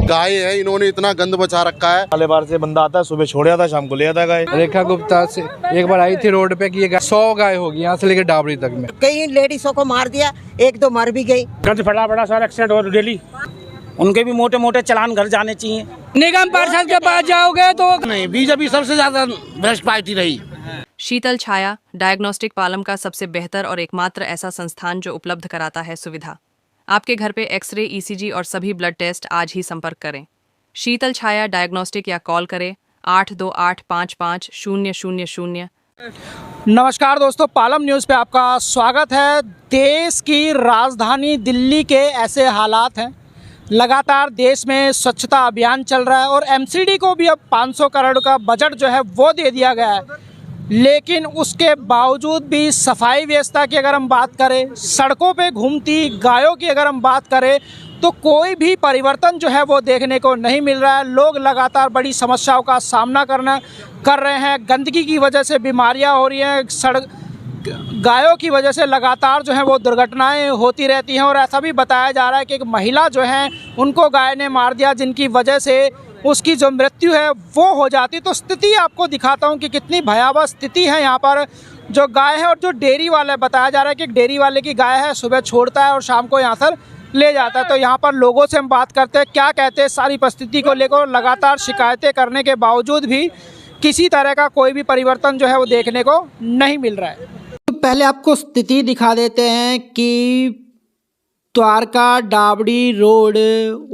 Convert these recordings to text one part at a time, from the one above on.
गाय है, इन्होंने इतना गंद बचा रखा है। पहले बार से बंदा आता है, सुबह छोड़ आता है, शाम को ले आता है गाय। रेखा गुप्ता से एक बार आई थी रोड पे कि 100 गाय होगी यहाँ से लेकर डाबरी तक में। कई लेडीजों को मार दिया, एक दो मर भी गई। गंज फटा बड़ा सारा एक्सीडेंट हो डेली, उनके भी मोटे मोटे चलान घर जाने चाहिए। निगम पार्षद के पास जाओगे तो नहीं, बीजेपी सबसे ज्यादा बेस्ट पार्टी रही। शीतल छाया डायग्नोस्टिक पालम का सबसे बेहतर और एकमात्र ऐसा संस्थान जो उपलब्ध कराता है सुविधा। आपके घर पे एक्सरे, ईसीजी और सभी ब्लड टेस्ट आज ही संपर्क करें। शीतल छाया डायग्नोस्टिक या कॉल करें 82855000। नमस्कार दोस्तों, पालम न्यूज़ पे आपका स्वागत है। देश की राजधानी दिल्ली के ऐसे हालात हैं, लगातार देश में स्वच्छता अभियान चल रहा है और एमसीडी को भी अब 500 करोड़ का बजट जो है वो दे दिया गया है, लेकिन उसके बावजूद भी सफाई व्यवस्था की अगर हम बात करें, सड़कों पे घूमती गायों की अगर हम बात करें, तो कोई भी परिवर्तन जो है वो देखने को नहीं मिल रहा है। लोग लगातार बड़ी समस्याओं का सामना कर रहे हैं। गंदगी की वजह से बीमारियां हो रही हैं, गायों की वजह से लगातार जो है वो दुर्घटनाएं होती रहती हैं और ऐसा भी बताया जा रहा है कि एक महिला जो है उनको गाय ने मार दिया, जिनकी वजह से उसकी जो मृत्यु है वो हो जाती। तो स्थिति आपको दिखाता हूँ कि कितनी भयावह स्थिति है यहाँ पर जो गाय है। और जो डेयरी वाला बताया जा रहा है कि डेयरी वाले की गाय है, सुबह छोड़ता है और शाम को यहाँ से ले जाता है। तो यहाँ पर लोगों से हम बात करते हैं, क्या कहते हैं सारी परिस्थिति को लेकर। लगातार शिकायतें करने के बावजूद भी किसी तरह का कोई भी परिवर्तन जो है वो देखने को नहीं मिल रहा है। तो पहले आपको स्थिति दिखा देते हैं कि द्वारका डाबड़ी रोड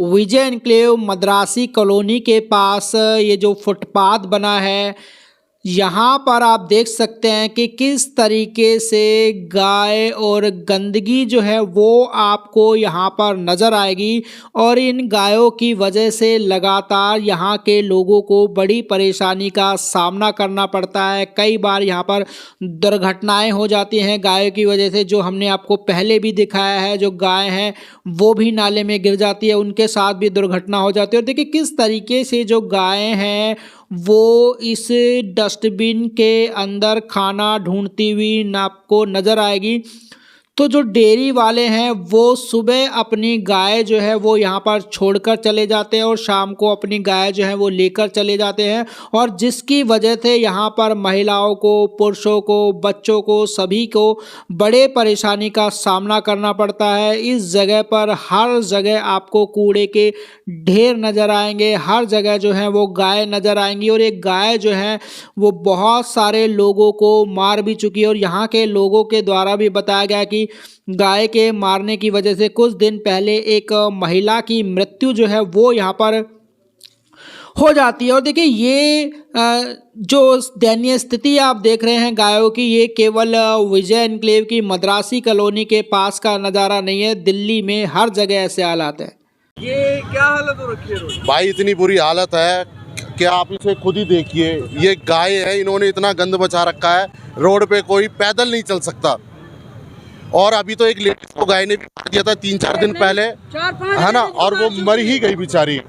विजय एनक्लेव मद्रासी कॉलोनी के पास ये जो फुटपाथ बना है, यहाँ पर आप देख सकते हैं कि किस तरीके से गाय और गंदगी जो है वो आपको यहाँ पर नज़र आएगी। और इन गायों की वजह से लगातार यहाँ के लोगों को बड़ी परेशानी का सामना करना पड़ता है। कई बार यहाँ पर दुर्घटनाएं हो जाती हैं गायों की वजह से, जो हमने आपको पहले भी दिखाया है। जो गाय हैं वो भी नाले में गिर जाती है, उनके साथ भी दुर्घटना हो जाती है। और देखिए किस तरीके से जो गायें हैं वो इस डस्टबिन के अंदर खाना ढूंढती हुई आपको नज़र आएगी। तो जो डेयरी वाले हैं वो सुबह अपनी गाय जो है वो यहाँ पर छोड़कर चले जाते हैं और शाम को अपनी गाय जो है वो लेकर चले जाते हैं, और जिसकी वजह से यहाँ पर महिलाओं को, पुरुषों को, बच्चों को, सभी को बड़े परेशानी का सामना करना पड़ता है। इस जगह पर हर जगह आपको कूड़े के ढेर नज़र आएंगे, हर जगह जो है वो गाय नज़र आएंगी। और एक गाय जो है वो बहुत सारे लोगों को मार भी चुकी है। और यहाँ के लोगों के द्वारा भी बताया गया कि गाय के मारने की वजह से कुछ दिन पहले एक महिला की मृत्यु जो है वो यहाँ पर हो जाती है। और देखिए ये जो दयनीय स्थिति आप देख रहे हैं गायों की, ये केवल विजय एनक्लेव की मद्रासी कॉलोनी के पास का नज़ारा नहीं है, दिल्ली में हर जगह ऐसे हालात है। ये क्या हालत हो रखी है भाई, इतनी बुरी हालत है कि आप इसे खुद ही देखिए। ये गाय है, इन्होंने इतना गंद बचा रखा है, रोड पे कोई पैदल नहीं चल सकता। और अभी तो एक लेडीज को गाय ने भी मार दिया था 3-4 दिन पहले, है ना, और वो मर ही गई बेचारी।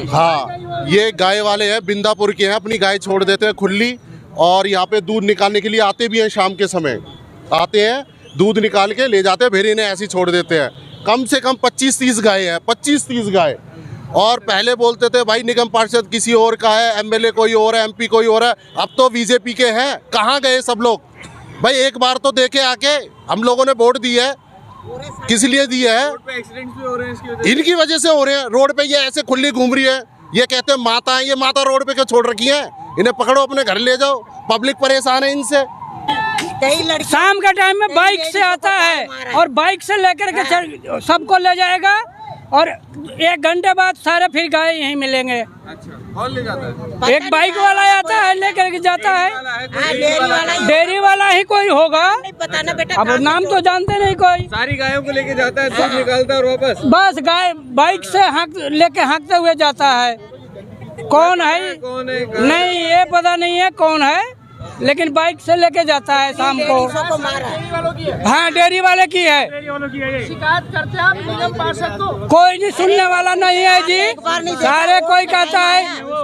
हाँ, ये गाय वाले हैं, बिंदापुर के हैं, अपनी गाय छोड़ देते हैं खुली और यहाँ पे दूध निकालने के लिए आते भी हैं। शाम के समय आते हैं, दूध निकाल के ले जाते हैं, फिर इन्हें ऐसे ही छोड़ देते हैं। कम से कम 25-30 गाय हैं, 25-30 गाय। और पहले बोलते थे भाई निगम पार्षद किसी और का है, एमएलए कोई और है, एमपी कोई और है, अब तो बीजेपी के हैं। कहाँ गए सब लोग? भाई एक बार तो देखे आके, हम लोगों ने वोट दी है, किस लिए दी है? एक्सीडेंट्स भी हो रहे हैं इनकी वजह से हो रहे हैं। रोड पे ये ऐसे खुली घूम रही है, ये कहते हैं माता है, ये माता रोड पे क्यों छोड़ रखी है? इन्हें पकड़ो, अपने घर ले जाओ, पब्लिक परेशान है इनसे। शाम के टाइम में बाइक से आता है और बाइक से लेकर के सबको ले जाएगा और 1 घंटे बाद सारे फिर गाय यहीं मिलेंगे। अच्छा, कौन ले जाता है? एक बाइक वाला आता है लेकर के जाता है, डेयरी वाला ही कोई होगा, अब नाम तो जानते नहीं कोई। सारी गायों को लेके जाता है, दूध निकालता है और वापस बस गाय बाइक से लेके हाँकते हुए जाता है। कौन है नहीं ये पता नहीं है कौन है, लेकिन बाइक से लेके जाता है शाम को। हाँ, डेयरी वाले की है। शिकायत करते हैं आप निगम पार्षद को? कोई नहीं सुनने वाला नहीं है जी। सारे कोई कहता है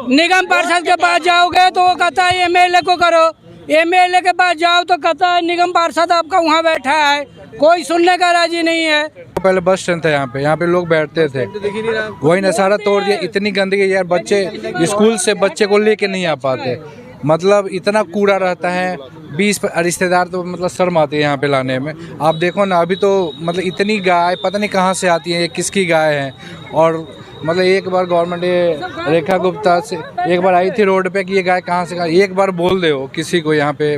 निगम पार्षद के पास जाओगे तो वो कहता है एमएलए को करो, एमएलए के पास जाओ तो कहता है निगम पार्षद आपका वहाँ बैठा है। कोई सुनने का राजी नहीं है। पहले बस स्टैंड था यहाँ पे लोग बैठते थे, दिख ही नहीं रहा। वही ना सारा तोड़ दिया। इतनी गंदगी यार, बच्चे स्कूल से बच्चे को लेके नहीं आ पाते, मतलब इतना कूड़ा रहता है। 20 रिश्तेदार तो मतलब शर्म आती है यहाँ पे लाने में। आप देखो ना, अभी तो मतलब इतनी गाय पता नहीं कहाँ से आती है, ये किसकी गाय है। और मतलब एक बार गवर्नमेंट ये रेखा गुप्ता से एक बार आई थी रोड पे कि ये गाय कहाँ से, एक बार बोल दे हो किसी को यहाँ पे,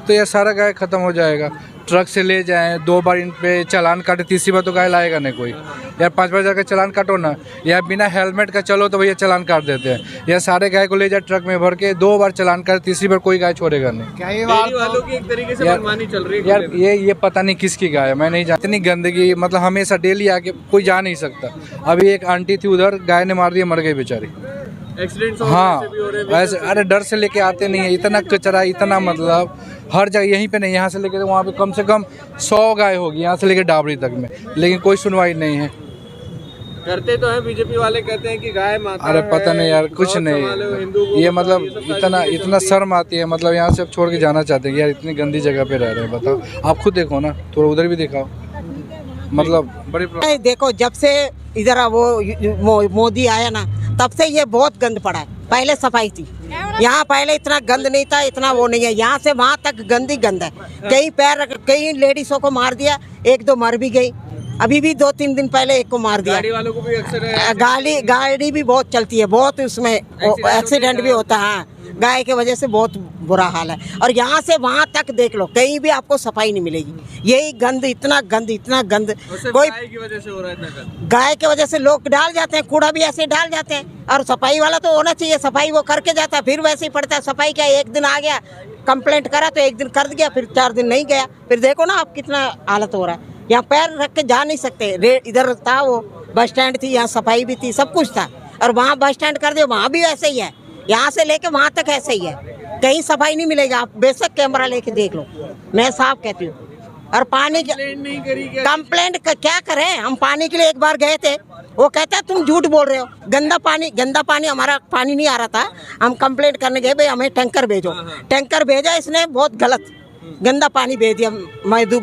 तो ये सारा गाय ख़त्म हो जाएगा। ट्रक से ले जाएं, 2 बार इन पे चालान काटे, तीसरी बार तो गाय लाएगा नहीं कोई। यार 5 हज़ार का चालान काटो ना, या बिना हेलमेट का चलो तो भैया चालान काट देते हैं। या सारे गाय को ले जाए ट्रक में भर के, 2 बार चालान काटे, तीसरी बार कोई गाय छोड़ेगा नहीं। डेयरी वालों की एक तरीके से मनमानी चल रही है। यार ये पता नहीं किसकी गाय है, मैं नहीं जानती। इतनी गंदगी, मतलब हमेशा डेली आके कोई जा नहीं सकता। अभी एक आंटी थी उधर, गाय ने मार दिया, मर गई बेचारी। एक्सीडेंट्स हाँ ऐसे, अरे डर से लेके आते नहीं है, इतना कचरा, इतना मतलब हर जगह। यहीं पे नहीं, यहाँ से लेके वहाँ पे कम से कम 100 गाय होगी, यहाँ से लेके डाबरी तक में, लेकिन कोई सुनवाई नहीं है। करते तो है बीजेपी वाले, कहते हैं कि गाय माता अरे पता है, नहीं यार, कुछ गौ नहीं। संभालो, हिंदू को ये मतलब ये सब सारी इतना शर्म आती है, मतलब यहाँ से अब छोड़ के जाना चाहते हैं यार, इतनी गंदी जगह पे रह रहे हैं। बताओ, आप खुद देखो ना, थोड़ा उधर भी दिखाओ, मतलब बड़ी नहीं, देखो जब से इधर वो मोदी आया ना, तब से ये बहुत गंद पड़ा है। पहले सफाई थी यहाँ, पहले इतना गंद नहीं था, इतना वो नहीं है। यहाँ से वहाँ तक गंद ही गंद है। कई लेडीजों को मार दिया, 1-2 मर भी गई। अभी भी 2-3 दिन पहले एक को मार दिया। गाड़ी वालों को भी अक्सर गाड़ी भी बहुत चलती है, बहुत उसमें एक्सीडेंट भी होता है। हाँ, गाय के वजह से बहुत बुरा हाल है। और यहाँ से वहाँ तक देख लो, कहीं भी आपको सफाई नहीं मिलेगी। यही गंद, इतना गंद कोई गाय की वजह से हो रहा है इतना गंद। गाय के वजह से लोग डाल जाते हैं, कूड़ा भी ऐसे डाल जाते हैं। और सफाई वाला तो होना चाहिए, सफाई वो करके जाता है, फिर वैसे ही पड़ता है। सफाई क्या, एक दिन आ गया कंप्लेंट करा तो एक दिन कर दिया, फिर 4 दिन नहीं गया, फिर देखो ना आप कितना हालत हो रहा है। यहाँ पैर रख के जा नहीं सकते। इधर था वो बस स्टैंड थी, यहाँ सफाई भी थी, सब कुछ था। और वहाँ बस स्टैंड कर दिया, वहाँ भी ऐसे ही है। यहाँ से लेके वहाँ तक ऐसे ही है, कहीं सफाई नहीं मिलेगा। आप बेशक कैमरा लेके देख लो, मैं साफ कहती हूँ। और पानी नहीं करी क्या? कंप्लेंट क्या करें हम? पानी के लिए एक बार गए थे, वो कहता है तुम झूठ बोल रहे हो, गंदा पानी हमारा पानी नहीं आ रहा था। हम कंप्लेंट करने गए, भाई हमें टैंकर भेजो। टैंकर भेजा, इसने बहुत गलत गंदा पानी भेज दिया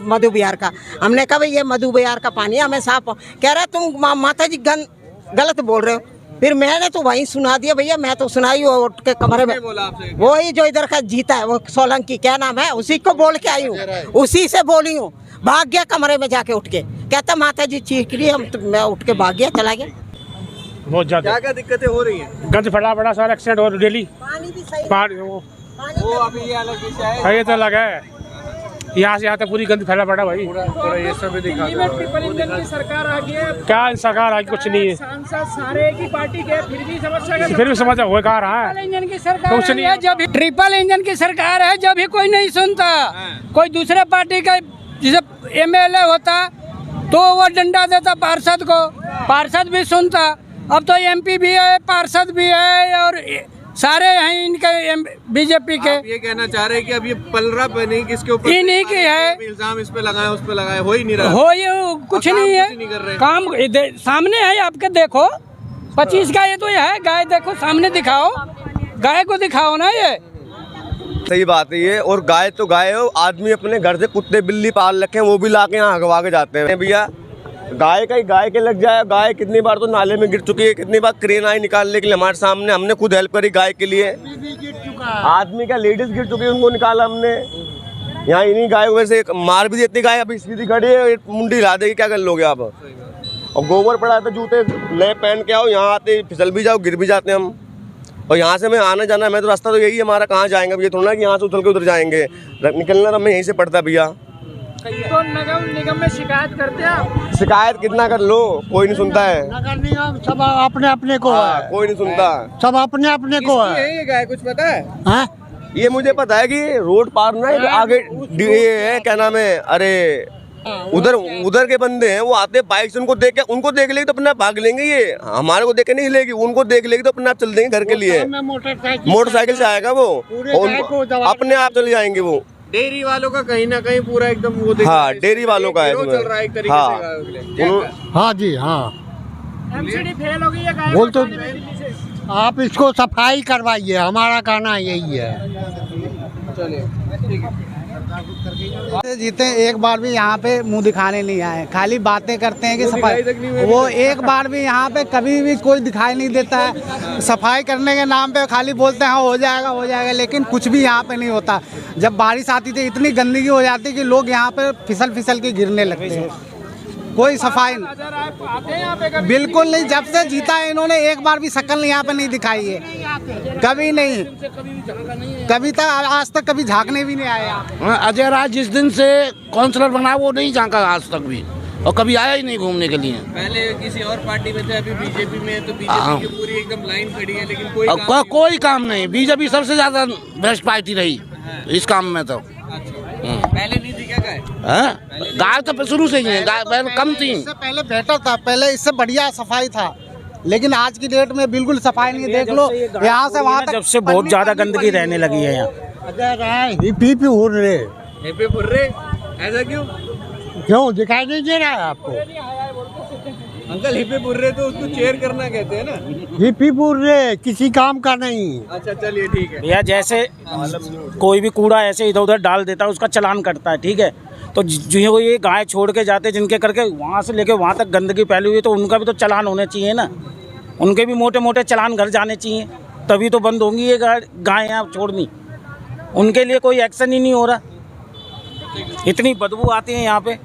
मधु बिहार का। हमने कहा भाई ये मधु बिहार का पानी है, हमें साफ। कह रहा तुम माता जी गलत बोल रहे हो। फिर मैंने तो वहीं सुना दिया, भैया मैं तो सुनाई हूँ उठ के कमरे में। वही जो इधर का जीता है, वो सोलंकी क्या नाम है, उसी को बोल के आई हूँ, उसी से बोली हूँ। भाग गया कमरे में जाके उठ के, कहता माता जी चीख रही, मैं उठ के भाग गया, चला गया। बहुत ज्यादा क्या दिक्कतें हो रही हैं? गंद फटा बड़ा सारा एक्सीडेंट हो डेली। पानी भी सही, वो अभी ये अलग विषय है। ये तो लगा है, यहाँ से यहाँ तक पूरी गंद फैला पड़ा भाई। थोड़ा ये सब भी दिखा दो। ट्रिपल इंजन की सरकार आ गई है, क्या सरकार आज कुछ नहीं है, सांसद सारे की पार्टी के, फिर भी समस्या का फिर भी समझ हो कहा रहा है। इंजन की सरकार कुछ नहीं है, जब ट्रिपल इंजन की सरकार है, जब भी कोई नहीं सुनता। कोई दूसरे पार्टी का जैसे MLA होता तो वो डंडा देता पार्षद को, पार्षद भी सुनता। अब तो MP भी है, पार्षद भी है, और सारे हैं इनके बीजेपी के। आप ये कहना चाह रहे हैं कि अब ये पलरा पे नहीं, किसके ऊपर इन्हीं की है। इल्जाम इस पे लगाए, उस पे लगाए, हो ही नहीं रहा। हो ये कुछ नहीं है, कुछ नहीं कर रहे। काम सामने है आपके, देखो 25 गाय तो ये है, गाय देखो सामने दिखाओ, गाय को दिखाओ ना। ये सही बात है ये। और गाय तो गाय हो, आदमी अपने घर से कुत्ते बिल्ली पाल रखे हैं, वो भी लाके यहाँ हगवा के जाते हैं। भैया गाय का ही गाय के लग जाए। गाय कितनी बार तो नाले में गिर चुकी है, कितनी बार क्रेन आई निकालने के लिए हमारे सामने, हमने खुद हेल्प करी गाय के लिए। आदमी का लेडीज गिर चुकी है, उनको निकाला हमने। यहाँ इन्हीं गाय वैसे मार भी देती गाय, अभी सीधी खड़ी है, मुंडी हिला देगी, क्या कर लोगे आप। और गोबर पड़ा था, जूते नए पहन के आओ, यहाँ आते फिसल भी जाओ, गिर भी जाते हैं हम। और यहाँ से मैं आना जाना, मैं तो रास्ता तो यही है हमारा, कहाँ जाएंगे अब। ये थोड़ा ना कि यहाँ से उछल के उधर जाएंगे, निकलना तो हमें यहीं से पड़ता भैया। तो नगर निगम में शिकायत करते हैं आप? शिकायत कितना कर लो, कोई नहीं सुनता है। नगर निगम सब अपने अपने को है, कोई नहीं सुनता, सब अपने अपने को है। ये गाय कुछ पता है? हाँ? ये मुझे पता है कि रोड पार ना आगे ये है, क्या नाम है, अरे उधर के बंदे हैं, वो आते बाइक से, उनको देख लेगी तो अपने आप भाग लेंगे। ये हमारे को देख के नहीं लेगी, उनको देख लेगी तो अपने आप चल देंगे घर के लिए। मोटरसाइकिल से आएगा वो, अपने आप चले जाएंगे वो। डेयरी वालों का कहीं ना कहीं पूरा एकदम वो हाँ, डेयरी वालों का है चल रहा है एक तरीके से। हाँ जी, हाँ MCD फेल हो गई है गाय बोल तो को दिल्ली से। आप इसको सफाई करवाइए, हमारा कहना यही है। चलिए ठीक है। जीते एक बार भी यहाँ पे मुंह दिखाने नहीं आए, खाली बातें करते हैं कि सफाई, वो एक बार भी यहाँ पे कभी भी कोई दिखाई नहीं देता है। सफाई करने के नाम पे खाली बोलते हैं हाँ हो जाएगा, लेकिन कुछ भी यहाँ पे नहीं होता। जब बारिश आती थी इतनी गंदगी हो जाती कि लोग यहाँ पे फिसल के गिरने लगते हैं, कोई सफाई नहीं, बिल्कुल नहीं। जब से जीता है इन्होंने एक बार भी शक्ल यहाँ पे नहीं दिखाई है, कभी नहीं, कभी तक आज तक कभी झांकने भी नहीं आया। अजय राय जिस दिन से काउंसलर बना वो नहीं झांका आज तक भी, और कभी आया ही नहीं घूमने के लिए। पहले किसी और पार्टी में थे, अभी बीजेपी में है, तो बीजेपी की पूरी एकदम लाइन खड़ी है, लेकिन कोई काम नहीं। बीजेपी सबसे ज्यादा बेस्ट पार्टी रही इस काम में। तो पहले नहीं थी क्या गाय? गाय तो शुरू से ही है, गाय पहले कम थी। इससे पहले बेटर था, पहले इससे बढ़िया सफाई था, लेकिन आज की डेट में बिल्कुल सफाई नहीं। देख लो यहाँ से वहाँ तक, जब से बहुत ज्यादा गंदगी रहने लगी है यहाँ। हिपी उड़ रहे, ऐसा क्यों दिखाई नहीं दे रहा है आपको? अंकल हिपे पुर रहे तो उसको चेयर करना कहते हैं ना। हिपी उड़ रहे, किसी काम का नहीं। अच्छा चलिए ठीक है भैया, जैसे कोई भी कूड़ा ऐसे इधर उधर डाल देता है उसका चालान कटता है, ठीक है। तो जो ये गाय छोड़ के जाते जिनके करके वहाँ से लेके वहाँ तक गंदगी फैली हुई है, तो उनका भी तो चालान होने चाहिए ना। उनके भी मोटे मोटे चालान घर जाने चाहिए, तभी तो बंद होंगी ये गाय यहाँ छोड़नी। उनके लिए कोई एक्शन ही नहीं हो रहा, इतनी बदबू आती है यहाँ पे।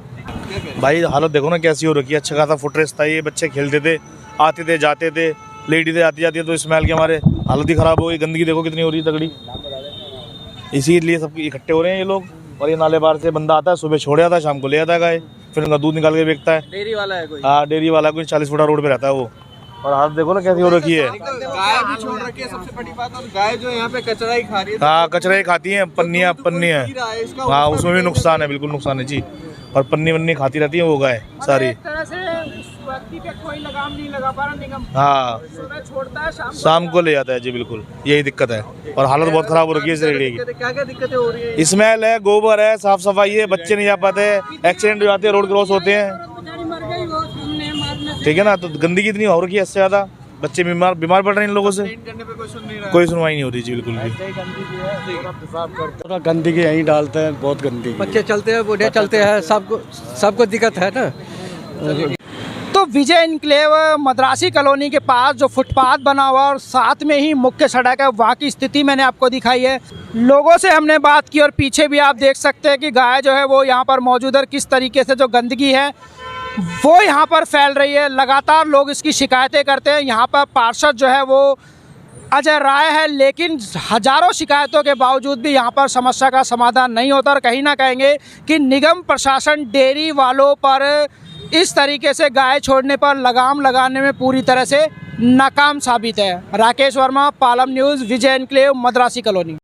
भाई हालत देखो ना कैसी हो रखी है। अच्छा खासा फुटरेस था, ये बच्चे खेलते थे, आते थे जाते थे, लेडीज़ें आती जाती है, तो स्मेल के हमारे हालत ही ख़राब हो गई। गंदगी देखो कितनी हो रही है तगड़ी, इसीलिए सब इकट्ठे हो रहे हैं ये लोग। और ये नाले बार से बंदा आता है, सुबह छोड़ आता है, शाम को ले आता है गाय, फिर उनका दूध निकाल के बेचता है। डेयरी वाला है कोई? हाँ डेयरी वाला कोई 40 फुटा रोड पे रहता है वो। और हालत देखो ना कैसी हो रखी है। गाय भी छोड़ रखी है सबसे बड़ी बात, और गाय जो यहाँ पे कचरा ही खा रही है। हाँ कचरा ही खाती है, पन्नियाँ है। हाँ उसमें भी नुकसान है, बिल्कुल नुकसान है जी। और पन्नी वन्नी खाती रहती है वो गाय सारी। कोई लगाम नहीं लगा पा रहा निगम। हाँ छोड़ता है, शाम को ले जाता है जी, बिल्कुल यही दिक्कत है। और हालत बहुत खराब हो रखी है इस रेडियो की। क्या क्या दिक्कतें हो रही है? स्मेल है, गोबर है, साफ सफाई है, बच्चे नहीं जा पाते, एक्सीडेंट हो जाते हैं, रोड क्रॉस होते हैं, ठीक है ना। तो गंदगी इतनी हो रखी है, इससे ज्यादा बच्चे बीमार पड़ रहे हैं इन लोगों से। कोई सुनवाई नहीं हो रही जी, बिल्कुल भी। गंदगी यहीं डालते हैं, बहुत गंदगी। बच्चे चलते हैं, बूढ़े चलते हैं, सबको दिक्कत है ना। तो विजय एन्क्लेव मद्रासी कॉलोनी के पास जो फुटपाथ बना हुआ और साथ में ही मुख्य सड़क है, वहाँ की स्थिति मैंने आपको दिखाई है। लोगों से हमने बात की और पीछे भी आप देख सकते हैं कि गाय जो है वो यहाँ पर मौजूद है, किस तरीके से जो गंदगी है वो यहाँ पर फैल रही है। लगातार लोग इसकी शिकायतें करते हैं। यहाँ पर पार्षद जो है वो अजय राय है, लेकिन हजारों शिकायतों के बावजूद भी यहाँ पर समस्या का समाधान नहीं होता। और कहीं ना कहेंगे कि निगम प्रशासन डेयरी वालों पर इस तरीके से गाय छोड़ने पर लगाम लगाने में पूरी तरह से नाकाम साबित है। राकेश वर्मा, पालम न्यूज़, विजय एन्क्लेव, मद्रासी कॉलोनी।